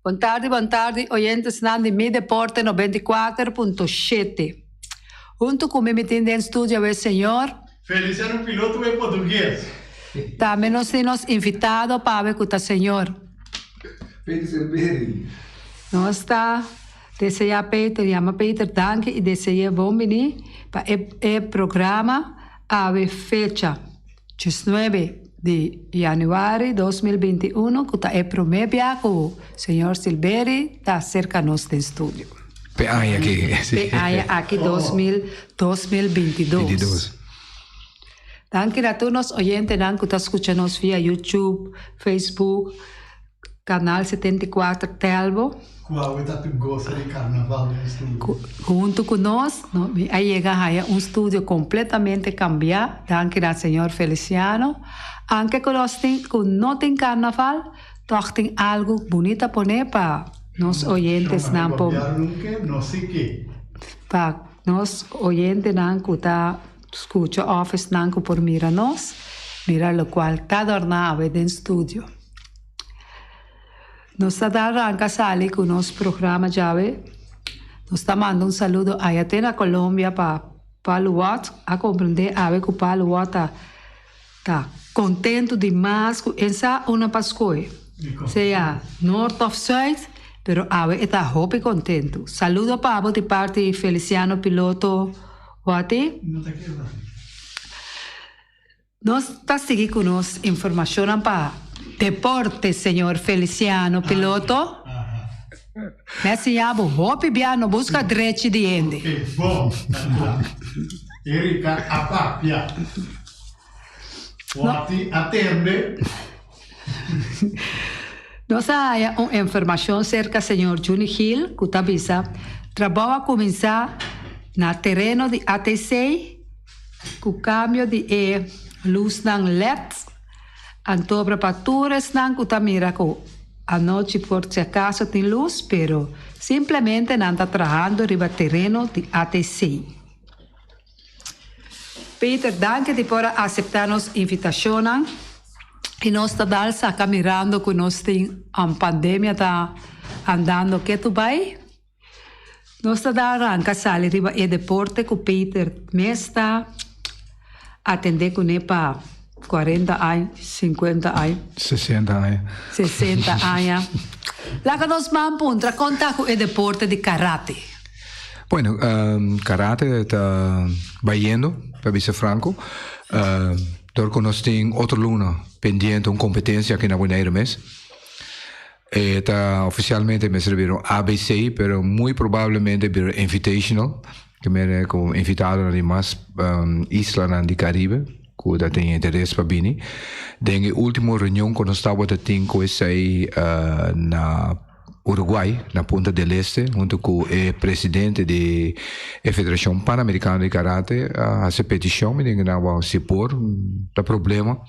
Buon tarde, oyentes de Mi Deporte 94.7. Junto com me metendo em estúdio é o senhor Feliciano Piloto em português. Também nós temos invitado para ver o senhor Peter Silveri. Nós está desejar Peter, chama Peter, danke e desejar bom venir para o programa a fecha 19 de januário 2021, que é promessa que o senhor Silveri está cerca de nós do estúdio. PAI aqui. PAI aqui 2022. Danke a todos os oyentes que estão escutando via YouTube, Facebook, Canal 74 Telvo. Qual é tu gosta de carnaval no estúdio? Junto com nós, aí chega a estúdio completamente cambiado. Danke ao senhor Feliciano. Anche que nós não tem carnaval, toch tem algo bonito poner para nós oyentes não para nós oyentes não que tá escuta office não que por mira nós, mira o qual está adornado dentro do estúdio. Nós está arranca sali com o nosso programa já nós está mandando saludo aí até na Colômbia para Paluat, a compreender a ver que o Paluat tá contento demais com essa uma Páscoa. Seja norte ou sul, pero ave está hope contento. Saludo para de parte de Feliciano Piloto. Wati? Não te queda. Nós está seguindo com nós informação para deporte, senhor Feliciano Piloto. Nesse abo hope biano busca direito de ende. Ok, bom. Erika Apapia. Wati atende. Nós há uma informação cerca do senhor Juni Hill, que está trabalha a começar no terreno de ATC, com o câmbio de luz ng LED, então preparações não que mira que a noite por se acaso tem luz, pero simplesmente não está trabalhando no terreno de ATC. Peter, danke por aceitar nossa invitação. E nós estamos acá mirando que nós temos a pandemia está andando que tu vai. Nós estamos arranca sair riba e deporte que o Peter me está atender com ele para 40 anos, 50 anos. 60 anos. 60 anos. Lá que nós vamos contar com o deporte de karate. Bueno, karate está vayendo, para ser franco. Porque nós temos outra luna pendiente, uma competência aqui na Buenos Aires. Está oficialmente me serviram ABC, pero muito provavelmente vir invitational, que me é como invitado nas demais islas do Caribe, que tem interesse para vir. Dengue última reunião que nós estávamos tendo com esse aí na Uruguai, na Punta del Este, junto com o presidente da Federação Pan-Americana de Karate, a essa petição, me digo, não se pôr, tá problema.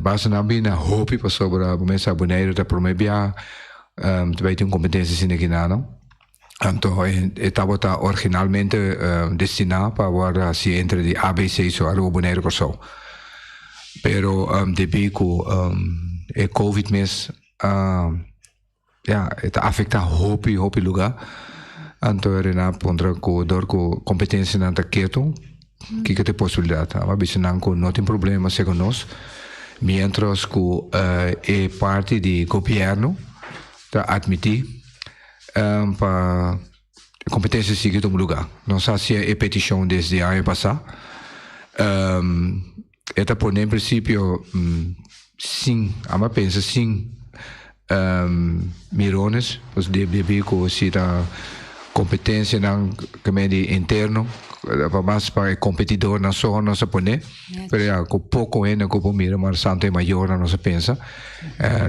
Basta não vir na hope para sobre a começar a boneira da promessa, vai ter uma competência sem aqui não. Então, estava originalmente destinado para agora se entre de ABC só a boneira por só. Pero depois que o Covid mês está afeta hopi lugar. Então era na pontra com dor com competência na quieto, que tem possibilidade. Mas bisa não tem problema segundo nós. Mientras que é parte do governo está admitir para competência seguir no lugar. Não sei se é petição desde ano passado. Está por em princípio sim, mas pensa sim. Mirones, os DBB com a competência na comédia interno, para competidor na só nossa pone, pero com pouco ainda com mira mas santo é maior na nossa pensa,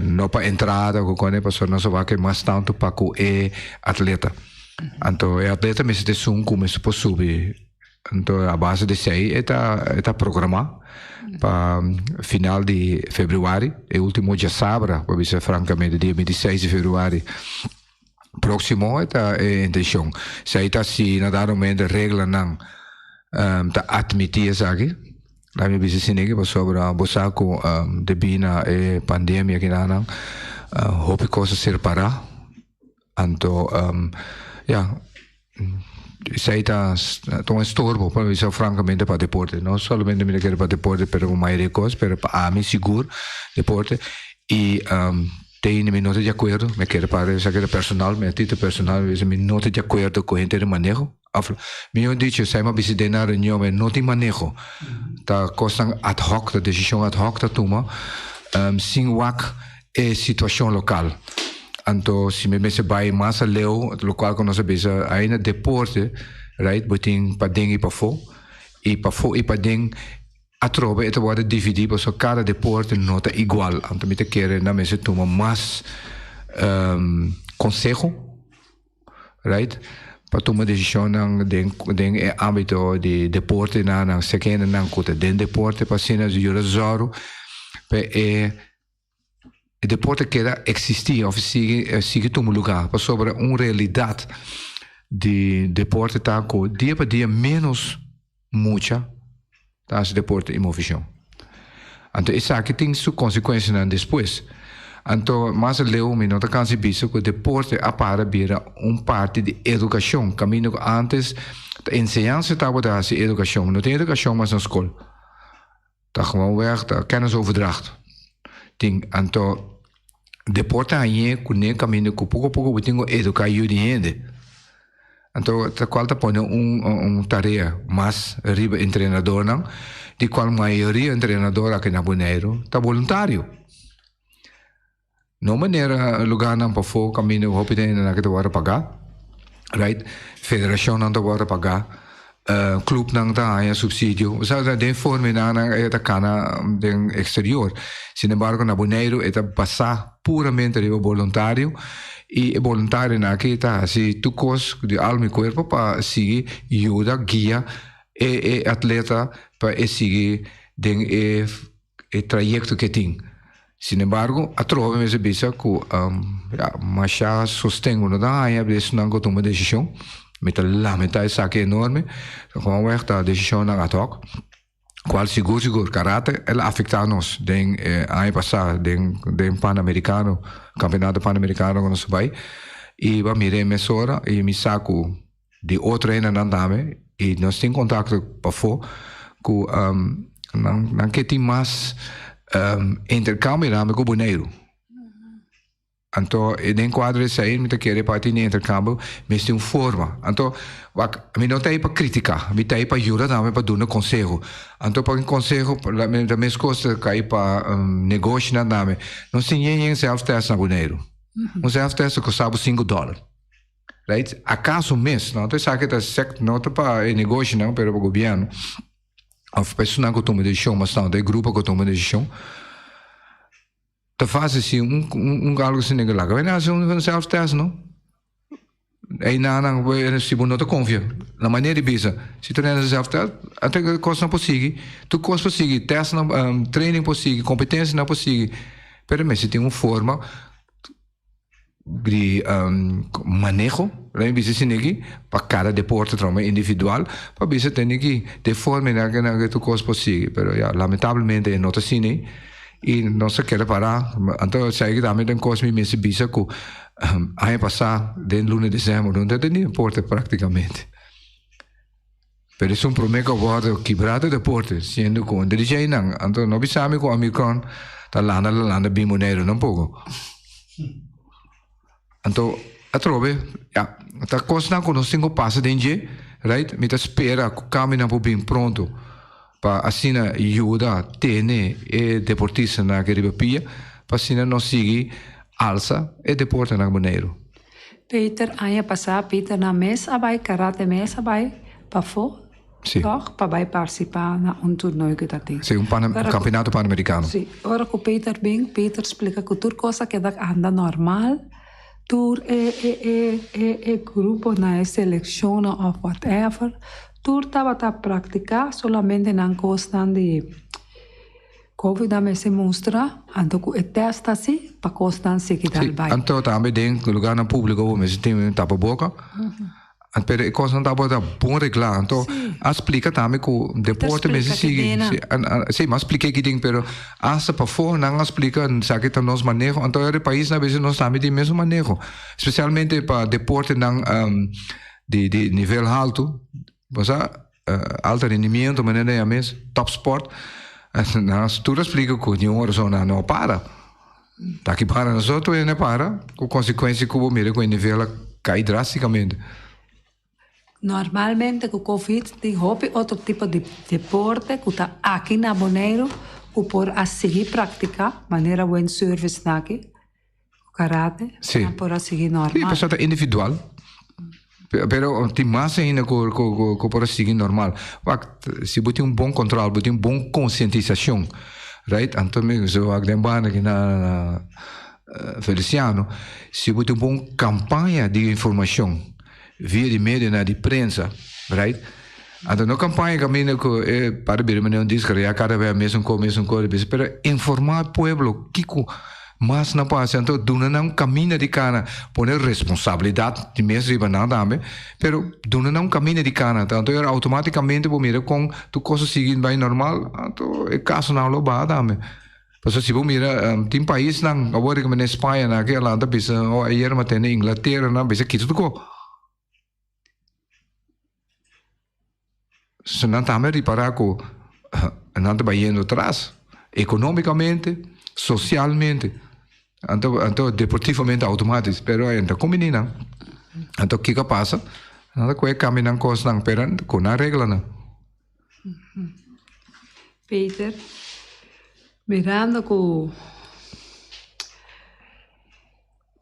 não para entrada com quando passou nossa vai que mais tanto para com atleta, então atleta me se sum como se possível, então a base de sei está programado para final de fevereiro, e último dia sábado, para ser francamente dia 26 de fevereiro. Próximo está a intenção. Se aí está se naturalmente regra não está admitir isso aqui, lá me disse que para sobre a bosaco devido à pandemia que não, houve coisas ser parar, Anto, ja, sei un estorbo, poi so francamente para deporte, non solamente mi quiero para deporte, pero maioria cosas, pero para a mí seguro deporte y tenho mi nota de acuerdo, me quiero para esa que personal, mi título personal, mi nota de acuerdo con gente de manejo. Mi ho dicho, sai ma bisogna na reunião, me nota de manejo, ta costan ad hoc, ta decisión ad hoc ta toma, sin wak e situação local. Anto si me mese bai masa leo local que nós bisa aí na deporte, right? Botin pa ding e pa fo e pa ding a trove e te dividido, so cada deporte nota igual. Anto me te quer na mese toma mais consejo, right? Pa toma decisão nang den âmbito de deporte na nang sekene nang kuta den deporte pa sina jura zoro pe o deporte queda existir, ou sigue tomar lugar, para sobre uma realidade de deporte tá com dia para dia menos muita tá esse deporte em movição. Então isso aqui tem suas consequências depois. Então mas leu me não tá cansado que o deporte apara vira parte de educação, caminho antes da ensinança estava da educação, não tem educação mas na escola. Tá gewoon weg, tá kennisoverdracht. Ting anto deporte aí com caminho com pouco eu tenho educar o gente. Então ta qual ta põe tarefa mas riba treinador não, de qual maioria treinador aqui na Bonaire tá voluntário. Não maneira lugar não para for caminho hope tem na que tu vai pagar, right? Federação não tu vai pagar. Club nang ta haya subsídio, sa den forma na eta cana den exterior. Sin embargo, na Bonaire eta passa puramente de voluntário e voluntário na que tá se tu cos de alma e corpo para seguir ajuda guia e atleta para seguir den e trajecto que tem. Sin embargo, a trova me se bisa que mas já sostengo no da haya bes não go toma decisão. Met een lamentai zaken enorme. Gewoon weg dat decisão na atok. Qual seguro karate ela afecta-nos. Den ano passado den Pan-Americano, campeonato Pan-Americano que nós vai. E va mire mesora e me saco de outra ena na dame e nós tem contato para fo com não que tem mais intercâmbio na com Bonaire. Então, em quadro de sair, me querer partir no intercâmbio, mas tem uma forma. Então, me não está aí para criticar, me está aí para ajudar também para dar um conselho. Então, para um conselho, da mesma coisa que aí para negócio na dame, não tem ninguém self-test na Bonaire. Um self-test custava $5. Right? Acaso mês, não tem sabe que não é para negócio, não, para o governo. A pessoa que toma decisão, mas não, tem grupo que toma decisão. Da faz assim algo assim que lá, vai nascer self-test, não? Aí não, se não te confia, na maneira de bisa, se tu não self-test, até que coisa não possível, tu coisa possível, teste não, training possível, competência não possível, mas se tem uma forma de manejo, né, bisa assim aqui, para cada deporte trauma individual, para bisa tem aqui de forma que tu coisa possível, mas lamentavelmente não está assim, né? E não se quer parar. Então, sei que também tem coisas me se bisa que ano passado, de lunes de dezembro, não tem nem deporte praticamente. Pero isso problema que eu vou quebrar o deporte, sendo que onde DJ não, então não bisame com o Omicron, tá landa bem Bonaire não pouco. Então, a trove, tá coisa não nós temos passa de dia, right? Me tá espera que o caminho não bem pronto. Para assim ajuda tene e deportista na Caribapia para assim não seguir alça e deporte na Bonaire. Peter, ano passado, Peter na mesa vai karate mesa vai para fo, toch? Para vai participar na torneio que tá tem. Sim, campeonato pan-americano. Sim, agora que Peter explica que tudo coisa que anda normal, tudo é grupo na seleção ou whatever. Tur estava a praticar solamente na questão de Covid também se mostra, então o teste assim para questão seguir al vai. Então também tem lugar no público, mas tem tapa boca. Pero e cosa não tá bom reglar. Então, explica também que o deporte mesmo sim, mas expliquei que tem, pero asa para fora não explica, sabe que nós manejo. Então, o país na vez nós também tem mesmo manejo, especialmente para deporte não de nível alto, você alto rendimento, maneira é mesmo top sport. Nós tudo explica que de uma hora não para. Daqui para nós outros não para, com consequência que o mira com o nível cai drasticamente. Normalmente com o Covid tem outro tipo de deporte que está aqui na Bonaire que por a seguir praticar maneira bom serviço aqui, karate, por a seguir normal. Sim, pessoa é individual. Pero tem mais ainda que por a seguir normal. Se você tem bom controle, você tem bom conscientização, right? Então mesmo se eu lembrar aqui na Feliciano, se você tem bom campanha de informação via de mídia na de prensa, right? Então na campanha caminho que para ver mas não diz que já cada vez mesmo coisa, pero informar o povo que mas não passa então duna não caminha de cana poner responsabilidade de mesmo riba não dame, pero duna não caminha de cana então automaticamente vou mirar com tu coisa seguindo bem normal, então é caso não lo ba dame. Porque se você mira, tem país não, agora que na Espanha naquela anda bisa, ou ayer matei na Inglaterra não bisa que tudo se não estamos a reparar que não está indo atrás, economicamente, socialmente, então deportivamente automático, pero ainda combina. Então o que passa? Nada que caminhar com não, pero com a regra não. Peter, mirando que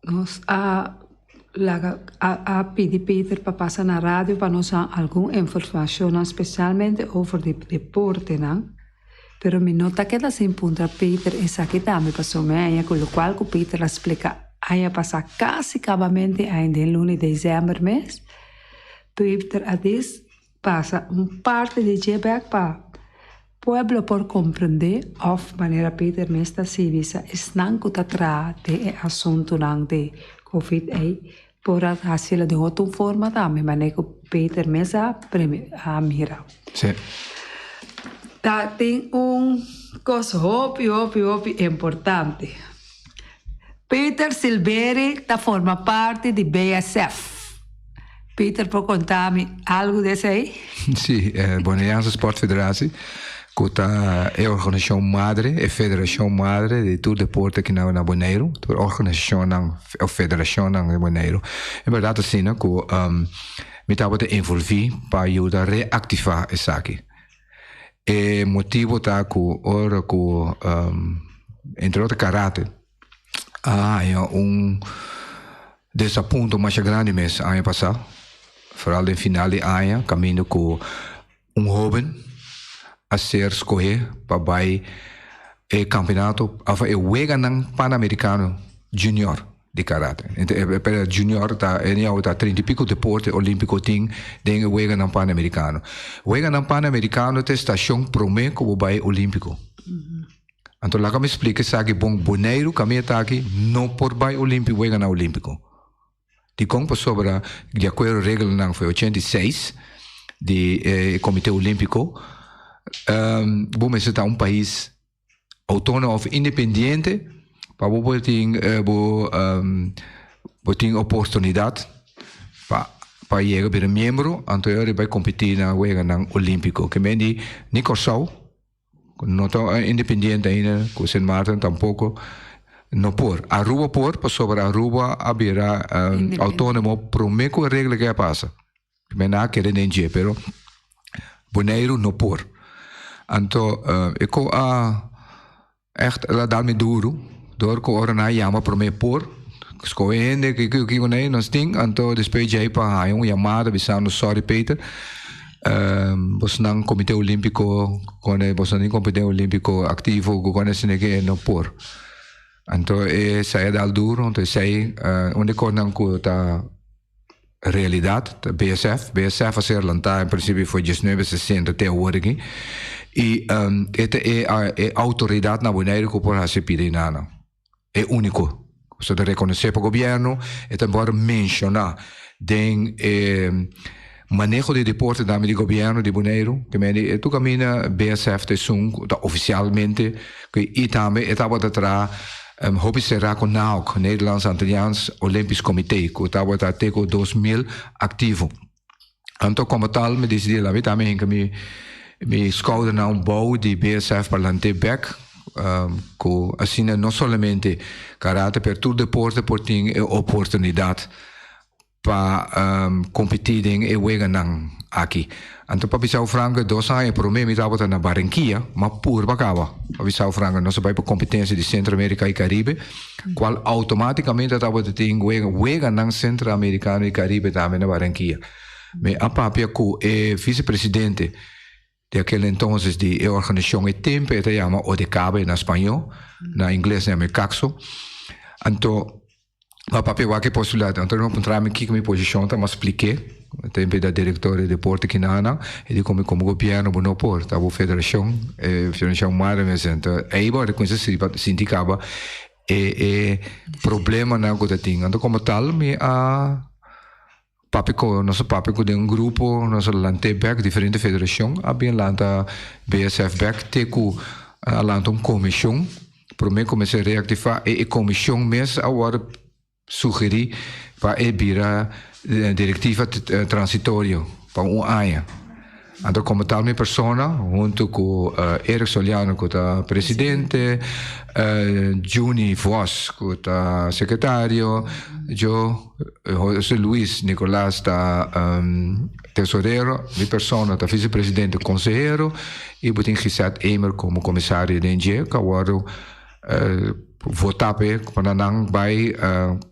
nós a pedir Peter para passar na rádio para nos dar alguma informação, especialmente sobre deporte, não? Pero me nota que da sem punta Peter essa aqui também passou meia, com o qual que Peter explica, aí passa quase acabamente ainda em lunes de dezembro mês. Peter a diz passa parte de Quebec para pueblo por compreender of maneira Peter me está civisa não que atrás de assunto não de Covid aí por hacerlo de outra forma também, mas que Peter mesa a mira. Sim. Tem coisa importante. Peter Silveri forma parte de BSF. Peter, pode contar-me algo desse aí? Sim, Bonairense Sport Federatie. Que é a organização madre, a federação madre de todo deporte aqui na Bonaire, a organização, a federação na Bonaire. É verdade assim, que me estava a envolver para ajudar a reativar isso aqui. E o motivo está que ora que entre outros karate há desaponto mais grande mês ano passado, vooral no final de ano, caminho com jovem a ser escolher para o campeonato, o Wega Pan-Americano Junior de karate. Para Junior está 30 e pico deporte olímpico tem o Wega Pan-Americano. O Wega Pan-Americano é a estação promê como vai olímpico. Então lá que me explica que bom Bonaire caminha está aqui não por vai olímpico Wega na olímpico. De como sobre de acordo regra não foi 86 de Comitê Olímpico. Vamos estar país autônomo ou independente para ter oportunidade para chegar a membro, então ele vai competir na Wega Olímpico. Que me diz, Nicorsau, não está independente ainda, com Saint Martin tampouco, não por. Aruba por sobre Aruba haverá autônomo, prometo a regra que passa. Que me não quer nem pero Bonaire não por. Então, eu echt la dá-me duro, door que ora na chama para me por, escolhendo que nem nós tem, então depois já para uma chamada, bisando sorry Peter, você não comitê olímpico, quando você não comitê olímpico ativo, quando se que não por, então sai dá duro, então sai onde quando que tá realidade, BSF a ser lançada em princípio foi 1960 até hoje. E esta é a autoridade na Bonaire que pode ser pedir nada. É único So de reconocer para o governo e também mencionar den manejo de deporte também do governo de Bonaire, que me tu camina BSF de Sung oficialmente que e também estava atrás hobby será com NAOC, Nederlands Antilliaans Olympisch Comité, que estava até com 2000 ativo. Então como tal me decidi lá também que me escolhe na bouw de BSF para Lantebek, que assim não somente caráter per todo deporte porting e oportunidade para competir em Eweganang aqui. Então para Bissau Franca 2 anos por mim estava na Barranquilla, mas por bacava. Para Bissau Franca não se vai para competência de Centro-América e Caribe, qual automaticamente estava tem Eweganang Centro-Americano e Caribe também na Barranquilla. Me a papia que é vice-presidente de aquele entonces de organização e tempo que se chama ODCAB na espanhol, na inglês se chama CACSO. Então a papel que postulado, então não encontramos aqui com minha posição, mas expliquei, tempo da diretora de deporte que nana, e de como governo não pode, a federação mais mas então aí vai reconhecer se indicava problema na coisa tinha, então como tal me a nosso papo de grupo, nosso Lantebek, diferente federação, havia lanta BSF Back, teco lanta comissão, para mim comecei a reativar e comissão mesmo agora sugerir para a diretiva transitória para ano. Então, como tal, minha pessoa, junto com Eric Soliano, que é presidente, Juni Voss, que é secretário, José Luis Nicolás, tesoureiro, minha pessoa, é vice-presidente conselheiro, e eu tenho Gisette Emer como comissário de NG, que agora votar para não vai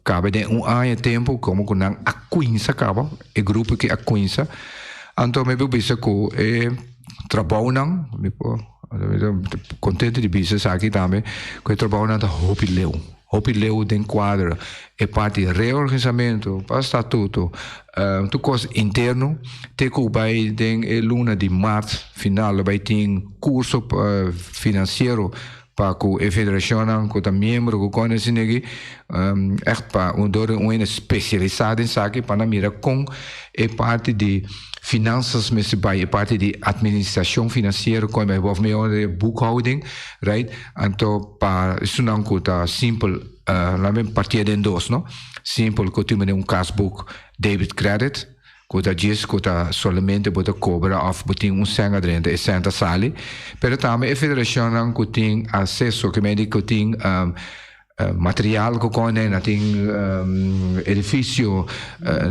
cabe de ano tempo como que não acquinça acaba o grupo que acquinça então me penso que trabalho não me contente de business aqui também que trabalho não Hopi leu den quadro e parte de reorganizamento para estatuto tu coisa interno te que vai den luna de março final vai ter curso financeiro para que a federação, que o membro, que conhece aqui, echt para uma especializada em saque para mira com a parte de finanças, mas a parte de administração financeira, como é o boekhouding, right? Então, para isso não é simples, lá mesmo partir de dois, não? Simples que tu tem casbook debit credit, que diz que solamente pode cobrar ou tem sangue dentro e senta sali, mas também a federação que tem acesso que tem material que contém, tem edifício,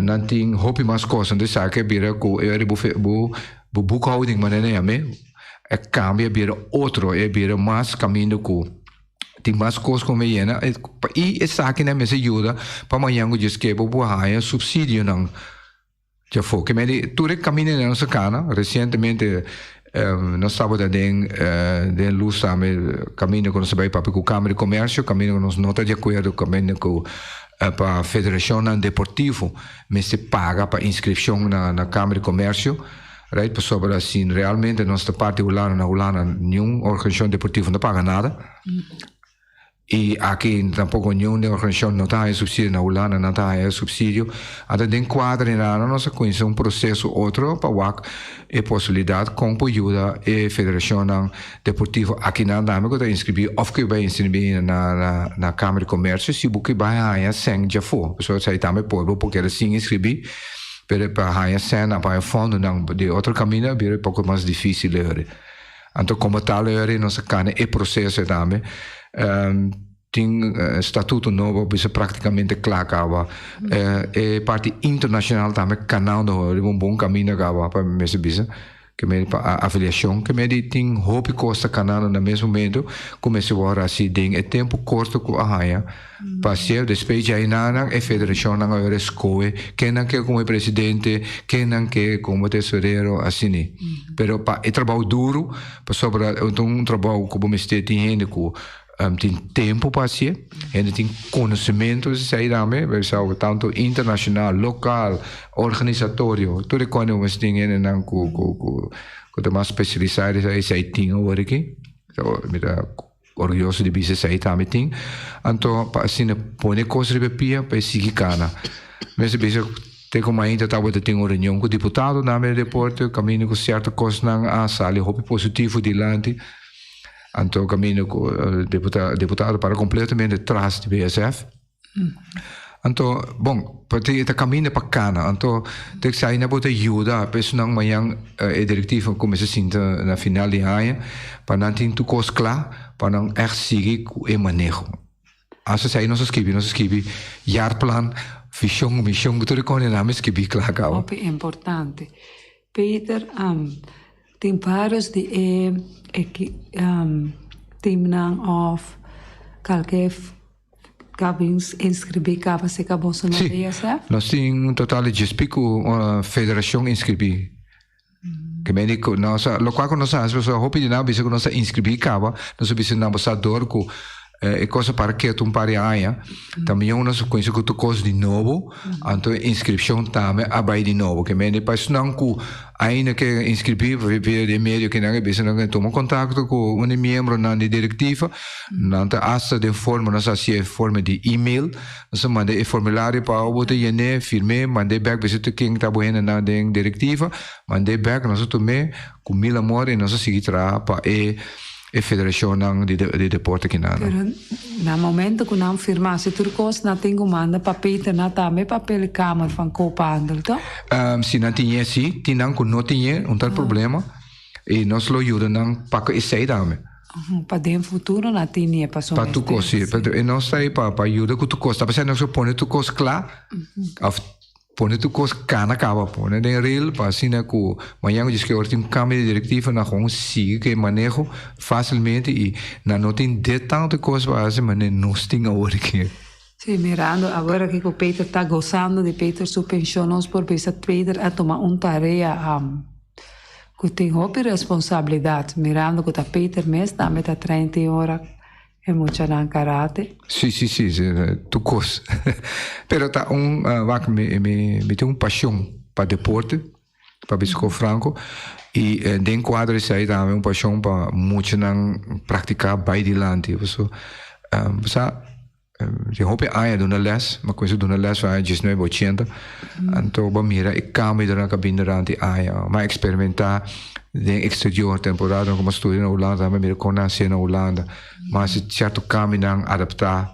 não tem roupa mais coisas, então sabe que vira que o bookholding maneira é cambia vira outro, vira mais caminho que tem mais coisas como ena e essa aqui não me ajuda para amanhã que diz que vou ganhar subsídio não já foi que me tudo caminho na nossa cana recentemente nós estávamos de luz caminho com nossa para a Câmara de Comércio caminho com nossa nota de acordo caminho com para a Federação Deportivo mas se paga para inscrição na Câmara de Comércio right sobre assim realmente nossa parte na Holanda nenhuma organização deportiva não paga nada e aqui tampouco nenhuma organização não está subsídio na Holanda não está subsídio até tem quadro na nossa conhece processo outro para a possibilidade com ajuda a Federação Deportiva aqui na Dama que está inscrever ou que vai inscrever na Câmara de Comércio se você vai a sem já for pessoal sai também pode porque assim inscrever para a cena para o fundo de outro caminho é um pouco mais difícil então como tal nossa cana é processo também tem estatuto novo bisa praticamente claro e parte internacional também canal do bom caminho para mesmo bisa que me a avaliação que me tem roupa costa canal no mesmo momento começa agora assim tem tempo curto com a raia passei depois já na a federação na agora escolhe quem não quer como presidente quem não quer como tesoureiro assim pero para é trabalho duro para sobre trabalho como me tem gente tem tempo para ser, ainda tem conhecimento, sei lá, tanto internacional, local, organizatório, tudo quando você tem ainda com mais especializados, aí sai tem agora aqui, orgulhoso de bisa sair também tem. Então, para assim, pôr coisas de pia para seguir cana. Mas bisa tem como ainda estava de ter uma reunião com o deputado na minha deporte, caminho com certa coisa na sala, houve positivo de lante. Então, caminho com o deputado para completamente atrás de BSF. Então, bom, para ter caminho para cana. Então, tem que sair na boa ajuda, penso não amanhã é diretivo como se sinta na final de ano, para não ter tudo coisa claro, para não seguir com o manejo. Assim, sair nós escrevi, jaarplan, missão, tudo com o nome escrevi claro. É importante. Peter, tem vários de team of qualquer cabins inscrever cava se acabou só na BSF? Nós temos um total de 10 federação inscrever. Que médico nós, lo qual nós fazemos a roupa de nada, bisa que nós inscrever cava, nós bisa na ambassador com coisa para que tu pare aia. Também nós conhecemos que tu coisa de novo, então inscrição também abai de novo. Que médico para não que ainda que inscrever via de meio que não é bisa não toma contato com um membro na diretiva, não tá assa de forma nós assim forma de e-mail, nós manda o formulário para o botar né firme, manda back bisa tu quem tá boa na diretiva, manda back nós também com mil amor e nós seguir para e federação de deporte que nada. No momento que não firma, se tu costa não tem manda papel na também papel câmara van Coopandel, tá? Se não tinha sim, tinha que não tinha tal problema e nós lo ajuda não para esse aí também. Para dentro futuro não tinha para só. Para tu costa, e nós sai para ajuda que tu costa, para nós põe tu costa claro. Põe tu coisa cana acaba põe de real para assim né que amanhã diz que o time câmbio de diretiva na com siga que manejo facilmente e não tem de tanta coisa para assim mas não tem agora que sim, mirando agora que o Peter está gozando de Peter sua pensão nós por pensar Peter a tomar tarefa que tem outra responsabilidade mirando que o Peter mesmo também está 30 horas é muito na karate. Sim, tu coisa. Pero tá me tem paixão para deporte, para bisco franco e dentro quadro isso aí também paixão para muito não praticar bem dilante. Você eu hope aia de uma les, mas coisa de uma les vai 1980. Então vamos mirar e cambia na cabine durante aia, mas experimentar de exterior temporada como estudo na Holanda, mas mira com nascer na Holanda, mas certo caminho não adaptar.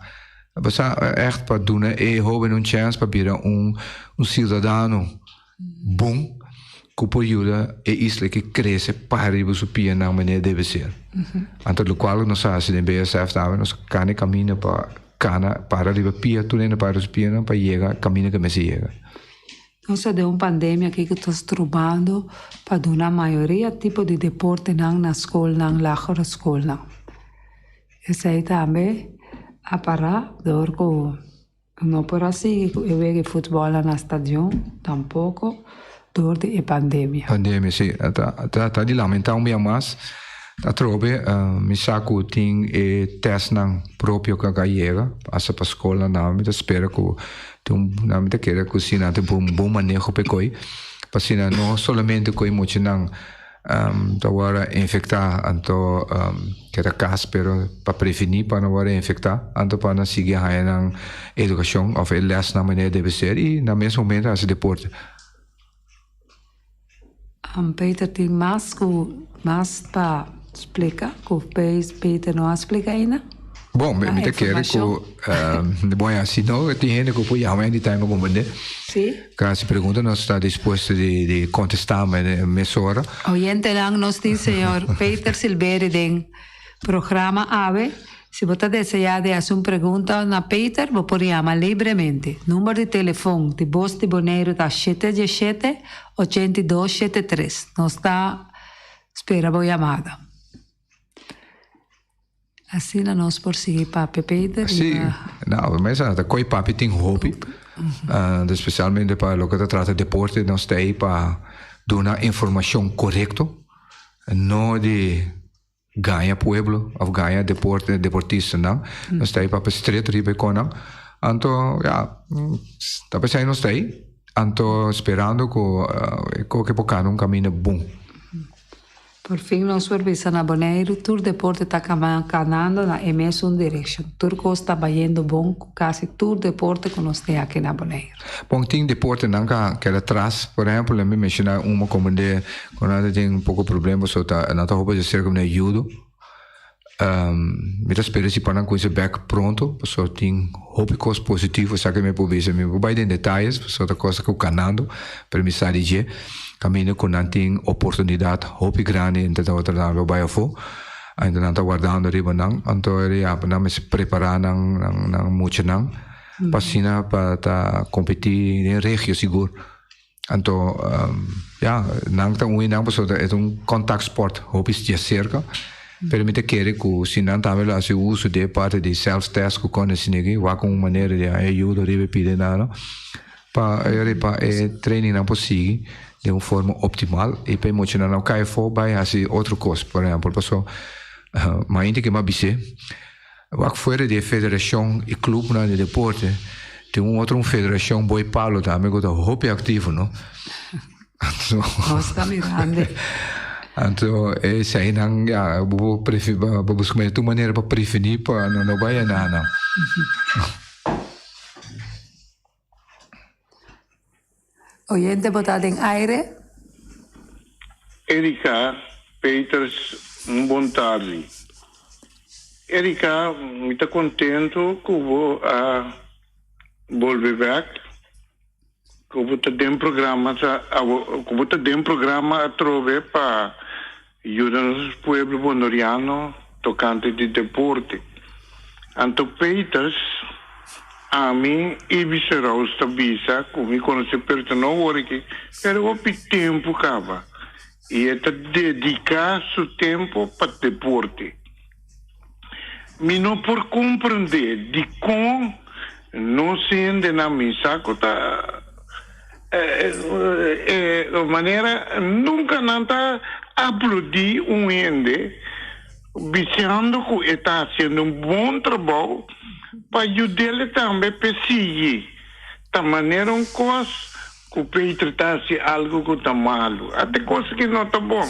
Você echt para doen e hebben een chance para virar cidadão bom que pode ajudar a isla que cresce para ir para pia na maneira deve ser. Então, o qual nós fazemos em BSF também, nós caminho para ir pia, tu nem para pia para chegar caminho que me chega. Nós de uma pandemia que estamos trabalhando para dar a maioria tipo de deporte na escola, na lagere escola. Esse aí também a parar, dorco não por assim, eu vejo futebol na estação, tampouco, durante a pandemia. Pandemia, sim, tá de lamentar mais. A trobe, mi saco tem teste não próprio que chega, passa para a escola, não, me espera que não me queira que se não tem bom manejo para coi, para se não somente coi muito não agora infectar, então que era caso, pero para prevenir para não agora infectar, então para não seguir a na educação, ou a les na maneira deve ser e na mesmo momento as deporte. Peter tem mais para explicar, que o Peter não explica ainda? Bom, me te quero que bom assim não tem gente que pode amanhã de tempo como de. Sim. Caso pergunta nós está disposto de contestar meia hora. Oyente lang nos diz senhor Peter Silveri do programa AVE. Se você desejar de fazer uma pergunta na Peter, você pode chamar livremente. Número de telefone de Voz de Bonaire está 717-8273. Nós está espera a chamada. Assim nós por seguir papi Peter. Sim, não, mas a coi papi tem hobby, especialmente para o que trata de deporte, nós está aí para dar uma informação correta, não de ganhar pueblo ou ganhar deportista, não. Nós está aí para estreito ribe com não. Então, tá pensando nós está aí, então esperando que pocar caminho bom. Por fim, nós supervisa na Bonaire, todo deporte está caminhando na mesma direção. Tudo está indo bom, quase todo deporte que nós temos aqui na Bonaire. Bom, tem deporte que atrás, por exemplo, eu me mencionar uma como de quando tem pouco problema, só tá na roupa de ser como judo. Me espero se para coisa back pronto, só tem coisas positivas, sabe que me pode ver, me vai em detalhes, só da coisa que eu canando, para me sair de caminho com não tem oportunidade, hobby grande, então outra não vai for, ainda não está guardando riba não, então ele não me se preparar não muito não, passina para competir em região seguro, então não está não, é contact sport, hobby de cerca. Permite que se não também se uso de parte de self test que conhece ninguém, vai com maneira de ajuda de pedir nada, para treinar não possível de uma forma optimal e para emocionar não cai fora vai assim outra coisa, por exemplo, pessoal, mas ainda que me abisse, vai fora de federação e clube de deporte, tem outra federação boi palo também que é hobby ativo, não? Nossa, mirando. Então, esse aí não, vou buscar uma maneira para prevenir, para não vai nada. Oyente botado em aire. Erika Peters, boa tarde. Erika, muito contente que eu vou voltar back. Que eu vou ter um programa a trove para ajudar os pueblos bonorianos tocante de deporte. Então, Peters, a mim, e viceral esta visa, como me conhece personal, era o tempo acaba. E é dedicar seu tempo para deporte. Mas não por compreender de como não se ende na missa, de maneira nunca não está aplaudir ende dizendo que está fazendo bom trabalho para ajudar também a perseguir da maneira coisa que o Pedro está fazendo algo que está malo até coisa que não está bom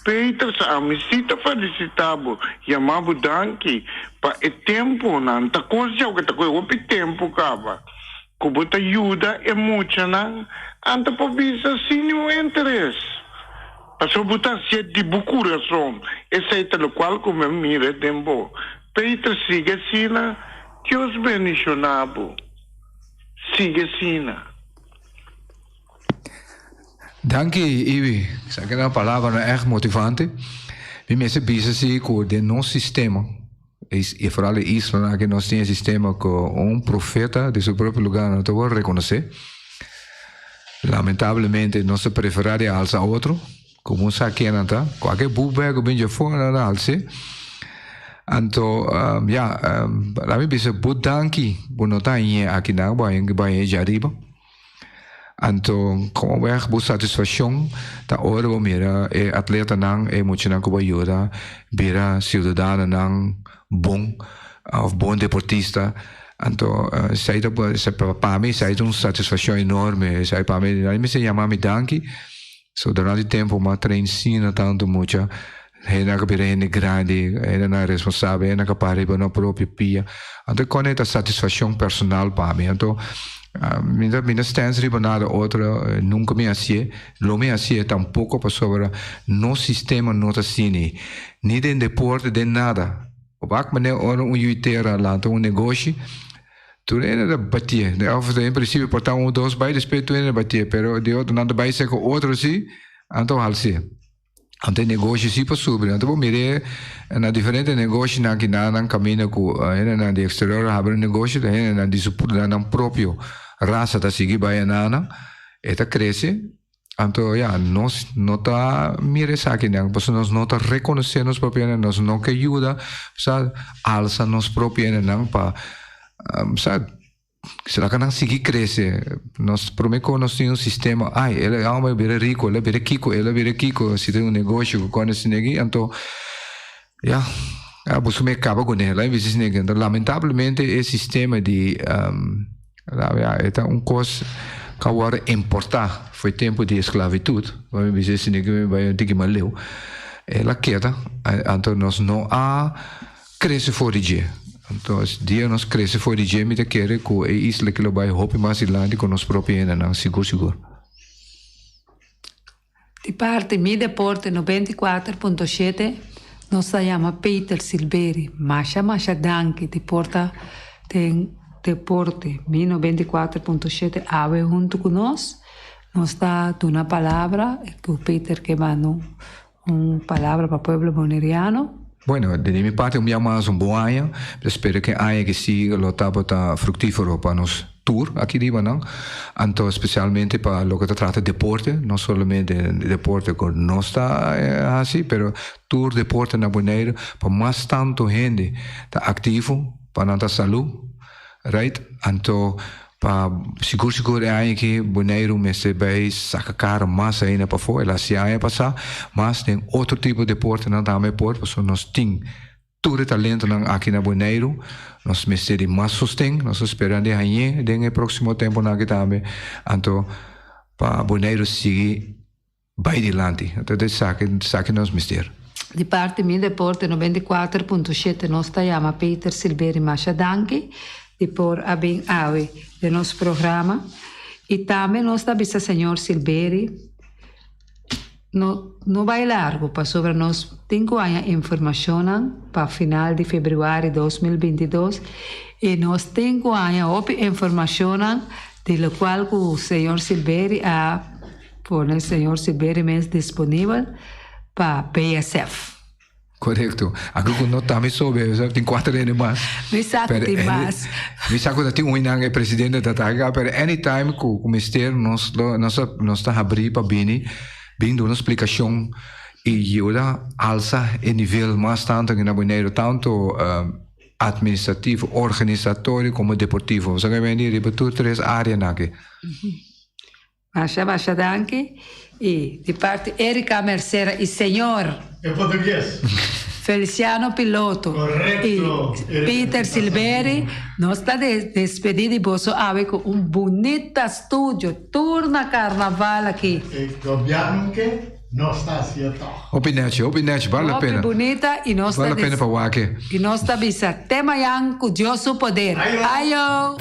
Pedro a me cita felicitável chamava danke para o tempo não está coisa que está com o tempo acaba como te ajuda é muito, não? Anta para visa sem o interesse. Passou botar se de coração. Esse é o qual como mira tempo. Peter siga sina, que os bendicionado. Siga sina. Dank je, Iwi. Essa é uma palavra echt motivante. We mensen bezig zijn com o nosso sistema. E vooral in Israël, que nós temos um sistema com profeta de seu próprio lugar não te vou reconhecer. Lamentavelmente, nossa preferência alça outro, como sabe não tá. Qualquer bubé que venha fora não alce. Então, lá me bisa budanki, bonota aqui na vai jariba. Então, como é a satisfação da hora o mira é atleta não é muito não que vai ajudar, vira cidadão não bom, ou bom deportista. Então, para mim, isso é uma satisfação enorme. Para mim, me chama danke. So, durante o tempo, eu treino tanto muito. Hena que é grande, hena é responsável, hena que para na própria pia. Então, com essa satisfação personal para mim. Então, minha stance riba nada outra, nunca me assim, lo me assim tampouco para sobre no sistema não está assim, nem de deporte, de nada. Op welke manier uitera laten een negócio, tu é da batia. Em princípio, portar dois bij de speel tu é batia, pero de outro nada bij zeggen outro sim, então halse. Ante negócio sim para subir. Então mire na diferente negócio na que na caminho com na de exterior abre negócio, na disciplina na próprio raça da seguir vai na, eta cresce. Então, nós não está mire aqui, né? Nós não está reconhecendo nos próprios, nós não que ajuda, sabe, alça nos próprios, não para, sabe, se lá que não seguir crescer, nós prometemos nós temos um sistema, ele é alma vira rico, ele vira kiko, se tem negócio com esse negócio, então, busco me acaba com ele, lá em vez de negócio, então, lamentavelmente, esse sistema de, é coisa que agora importar foi tempo de esclavitud, vamos dizer assim que vai ter que maleu. la queda, então nós não há cresce fora de então dia nós cresce fora de me te querer com a isla que lo vai hope mais ilandi com nós próprio não seguro. Di parte Mi Deporte 94.7 nos chama Peter Silveri, Masha Danke, di porta tem Deporte Mi 94.7 ave junto com nós. Nos dá uma palavra que o Peter que manda uma palavra para o povo boneriano. Bueno, de minha parte, eu me chamo um bom ano. Espero que aia que siga o tapa tá frutífero para nos tour aqui de não. Então, especialmente para o que trata de deporte, não somente de deporte que não está assim, pero tour deporte na Bonaire para mais tanto gente tá ativo para nossa saúde, right? Então, para seguro é que Bonaire me se vai sacar mais ainda para fora, ela se aí passar, mas tem outro tipo de deporte não também pode, porque nós temos todo talento aqui na Bonaire, nós me se mais sustém, nós esperamos de aí, no próximo tempo aqui também, então para Bonaire seguir vai adiante, então é saque nós mistério. Di parte Mi Deporte 94.7 nos chama Peter Silveri Machadanki, di por abin ave de nosso programa. E também nós da bisa Senhor Silveri, não vai largo para sobre nós 5 anos informação para final de fevereiro de 2022 e nós 5 anos de informação de lo qual o Senhor Silveri a por o Senhor Silveri mesmo disponível para PSF. Correto. Agora não está me soube, tem 4 anos mais. Me saco de mais. Me saco da tem um presidente da Taga, pero anytime que o ministério nós está abrir para vindo uma explicação e ajuda alça em nível mais tanto que na Bonaire, tanto administrativo, organizatório como deportivo. Você vai venir para todas 3 áreas aqui. Baixa, danke. E de parte Erika Mercera e senhor. Em português. Feliciano Piloto. Correto. E Peter Silveri. Nós está despedido de você com um bonito estúdio. Turna carnaval aqui. E governo que não está assim. Opinete, vale a pena. Bonita e nós vale a pena para o Wake. E nós está bisa. Tema yang com Dioso poder. Ayo.